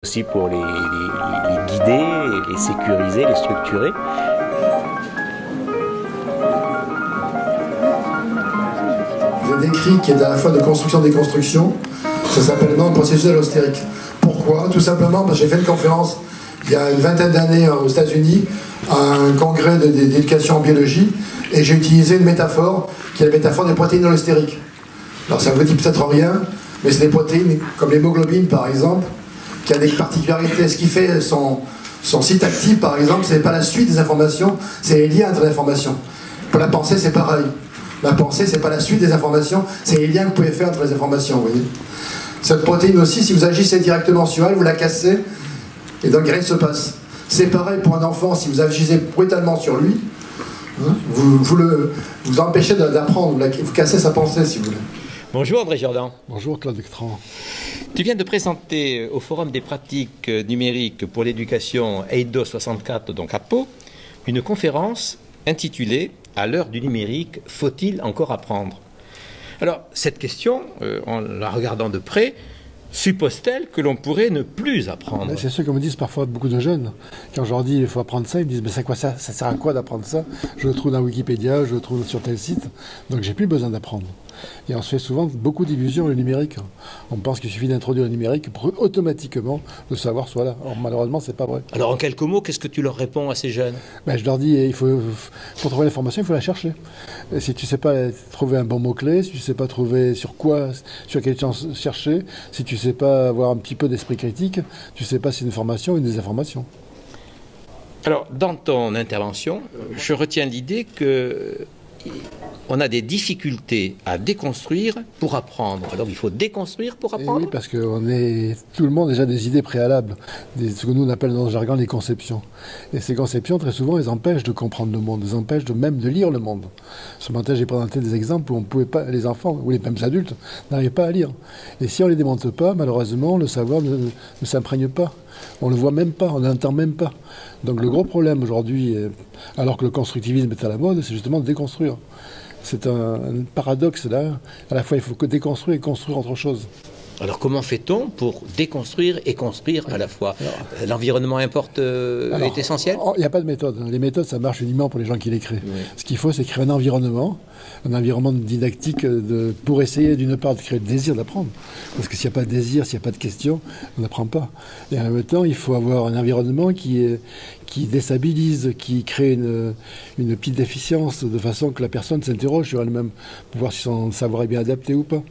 Aussi pour les guider, les sécuriser, les structurer. J'ai décrit qui est à la fois de construction-déconstruction. Ça s'appelle maintenant le processus allostérique. Pourquoi? Tout simplement parce que j'ai fait une conférence il y a une vingtaine d'années aux États-Unis à un congrès d'éducation en biologie et j'ai utilisé une métaphore qui est la métaphore des protéines allostériques. Alors ça vous dit peut-être rien, mais c'est des protéines comme l'hémoglobine par exemple, qui a des particularités. Ce qui fait son site actif, par exemple, c'est pas la suite des informations, c'est les liens entre les informations. Pour la pensée, c'est pareil. La pensée, c'est pas la suite des informations, c'est les liens que vous pouvez faire entre les informations, vous voyez. Cette protéine aussi, si vous agissez directement sur elle, vous la cassez, et donc rien ne se passe. C'est pareil pour un enfant, si vous agissez brutalement sur lui, hein, vous empêchez d'apprendre, vous cassez sa pensée, si vous voulez. Bonjour André Jordan. Bonjour Claude Vectran. Tu viens de présenter au Forum des pratiques numériques pour l'éducation EIDO 64, donc à Pau, une conférence intitulée « À l'heure du numérique, faut-il encore apprendre ?» Alors, cette question, en la regardant de près, suppose-t-elle que l'on pourrait ne plus apprendre? C'est ce que me disent parfois beaucoup de jeunes. Quand je leur dis il faut apprendre ça, ils me disent mais c'est quoi ça? Ça sert à quoi d'apprendre ça? Je le trouve dans Wikipédia, je le trouve sur tel site, donc j'ai plus besoin d'apprendre. Et on se fait souvent beaucoup d'illusions le numérique. On pense qu'il suffit d'introduire le numérique pour automatiquement le savoir soit là. Or, malheureusement, c'est pas vrai. Alors en quelques mots, qu'est-ce que tu leur réponds à ces jeunes? Je leur dis pour trouver l'information, il faut la chercher. Et si tu ne sais pas trouver un bon mot-clé, si tu ne sais pas trouver sur quelle chance chercher, si tu ne sais pas avoir un petit peu d'esprit critique, tu ne sais pas si c'est une information ou une désinformation. Alors, dans ton intervention, je retiens l'idée que on a des difficultés à déconstruire pour apprendre. Donc il faut déconstruire pour apprendre. Et oui, parce que tout le monde a déjà des idées préalables, ce que nous on appelle dans le jargon les conceptions. Et ces conceptions, très souvent, elles empêchent de comprendre le monde, elles empêchent même de lire le monde. Ce matin, j'ai présenté des exemples où on pouvait pas, les enfants ou les mêmes adultes n'arrivaient pas à lire. Et si on ne les démonte pas, malheureusement, le savoir ne s'imprègne pas. On ne le voit même pas, on n'entend même pas. Donc le gros problème aujourd'hui, alors que le constructivisme est à la mode, c'est justement de déconstruire. C'est un paradoxe là. À la fois, il faut que déconstruire et construire autre chose. Alors comment fait-on pour déconstruire et construire à la fois? L'environnement est essentiel? Il n'y a pas de méthode. Les méthodes, ça marche uniquement pour les gens qui les créent. Oui. Ce qu'il faut, c'est créer un environnement didactique pour essayer d'une part de créer le désir d'apprendre. Parce que s'il n'y a pas de désir, s'il n'y a pas de questions, on n'apprend pas. Et en même temps, il faut avoir un environnement qui déstabilise, qui crée une petite déficience de façon que la personne s'interroge sur elle-même pour voir si son savoir est bien adapté ou pas.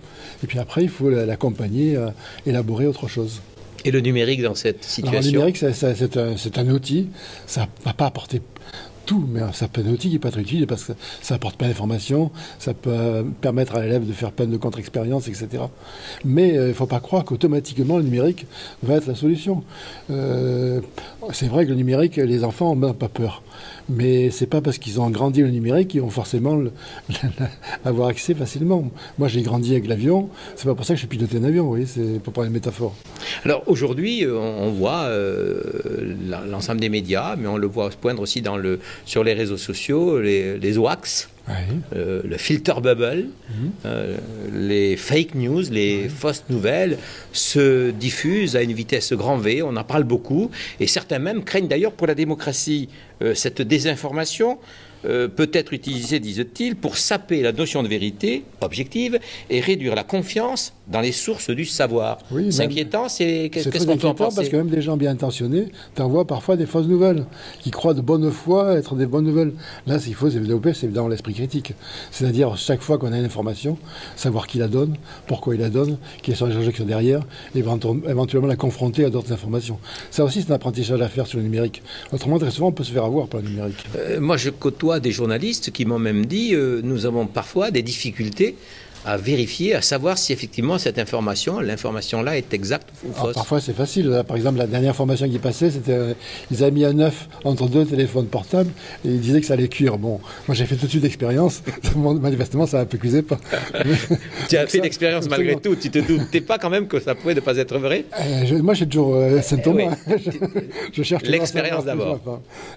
Et puis après, il faut l'accompagner à élaborer autre chose. Et le numérique dans cette situation? Alors, le numérique, c'est un outil. Ça ne va pas apporter tout, mais ça peut être un outil qui peut être utile parce que ça apporte plein d'informations, ça peut permettre à l'élève de faire plein de contre-expériences, etc. Mais il ne faut pas croire qu'automatiquement le numérique va être la solution. C'est vrai que le numérique, les enfants n'ont pas peur. Mais c'est pas parce qu'ils ont grandi le numérique qu'ils vont forcément avoir accès facilement. Moi, j'ai grandi avec l'avion. C'est pas pour ça que je suis piloté un avion, vous voyez, c'est pour parler de métaphore. Alors aujourd'hui, on voit l'ensemble des médias, mais on le voit se poindre aussi sur les réseaux sociaux, les wax. Oui. Le filter bubble, les fake news, les fausses nouvelles se diffusent à une vitesse grand V, on en parle beaucoup, et certains même craignent d'ailleurs pour la démocratie. Cette désinformation peut être utilisée, disent-ils, pour saper la notion de vérité objective et réduire la confiance dans les sources du savoir. Oui, c'est inquiétant, qu'est-ce qu'on peut en penser? Parce que même des gens bien intentionnés t'envoient parfois des fausses nouvelles, qui croient de bonne foi être des bonnes nouvelles. Là, ce qu'il faut, c'est développer, c'est évidemment l'esprit critique. C'est-à-dire, chaque fois qu'on a une information, savoir qui la donne, pourquoi il la donne, quels sont les enjeux qui sont derrière, et éventuellement la confronter à d'autres informations. Ça aussi, c'est un apprentissage à faire sur le numérique. Autrement, très souvent, on peut se faire avoir par le numérique. Moi, je côtoie des journalistes qui m'ont même dit nous avons parfois des difficultés à vérifier, à savoir si effectivement cette l'information-là est exacte ou fausse. Parfois c'est facile. Là, par exemple, la dernière information qui passait, c'était ils avaient mis un œuf entre deux téléphones portables et ils disaient que ça allait cuire. Bon, moi j'ai fait tout de suite d'expérience. Manifestement, ça ne cuisait pas. Tu as fait l'expérience malgré tout. Tu te doutais pas quand même que ça pouvait ne pas être vrai? Moi j'ai toujours symptômes. Je cherche l'expérience d'abord.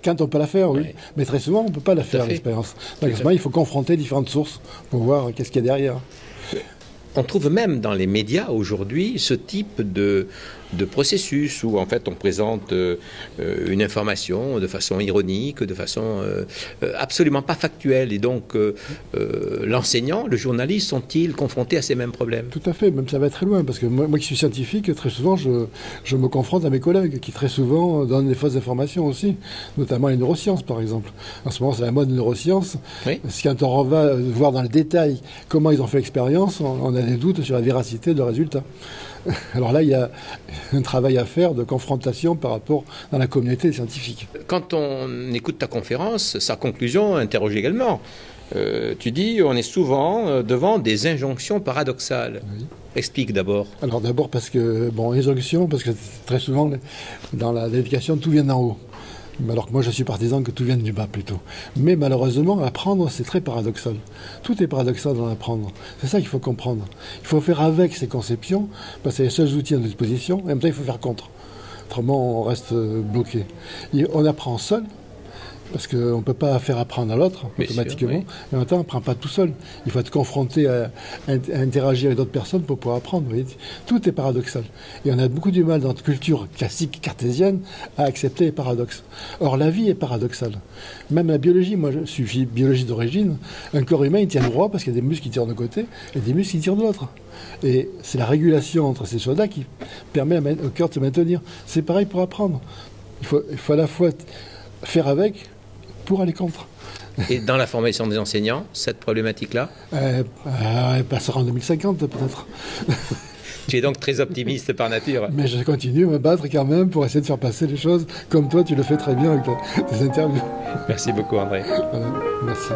Quand on peut la faire, oui. Mais très souvent, on ne peut pas la faire, l'expérience. Donc, il faut confronter différentes sources pour voir qu'est-ce qu'il y a derrière. On trouve même dans les médias aujourd'hui ce type de de processus où en fait on présente une information de façon ironique, de façon absolument pas factuelle. Et donc l'enseignant, le journaliste sont-ils confrontés à ces mêmes problèmes? Tout à fait, même ça va très loin, parce que moi qui suis scientifique, très souvent je me confronte à mes collègues qui très souvent donnent des fausses informations aussi, notamment les neurosciences par exemple. En ce moment c'est la mode de neurosciences. Oui. Quand on va voir dans le détail comment ils ont fait l'expérience, on a des doutes sur la véracité de résultats. Alors là, il y a un travail à faire de confrontation par rapport dans la communauté scientifique. Quand on écoute ta conférence, sa conclusion interroge également. Tu dis, on est souvent devant des injonctions paradoxales. Oui. Explique d'abord. Alors d'abord parce que, injonction, parce que très souvent, dans l'éducation, tout vient d'en haut. Alors que moi, je suis partisan que tout vienne du bas, plutôt. Mais malheureusement, apprendre, c'est très paradoxal. Tout est paradoxal dans l'apprendre. C'est ça qu'il faut comprendre. Il faut faire avec ces conceptions, parce que c'est les seuls outils à notre disposition, et en même temps, il faut faire contre. Autrement, on reste bloqué. Et on apprend seul, parce qu'on ne peut pas faire apprendre à l'autre automatiquement. Sûr, oui. Et en même temps, on n'apprend pas tout seul. Il faut être confronté à interagir avec d'autres personnes pour pouvoir apprendre. Vous voyez, tout est paradoxal. Et on a beaucoup du mal dans notre culture classique cartésienne à accepter les paradoxes. Or, la vie est paradoxale. Même la biologie, moi je suis biologiste d'origine, un corps humain il tient droit parce qu'il y a des muscles qui tirent d'un côté et des muscles qui tirent de l'autre. Et c'est la régulation entre ces choses-là qui permet au cœur de se maintenir. C'est pareil pour apprendre. Il faut à la fois faire avec pour aller contre. Et dans la formation des enseignants, cette problématique-là elle passera en 2050 peut-être. Tu es donc très optimiste par nature. Mais je continue à me battre quand même pour essayer de faire passer les choses comme toi tu le fais très bien avec tes interviews. Merci beaucoup André. Voilà, merci.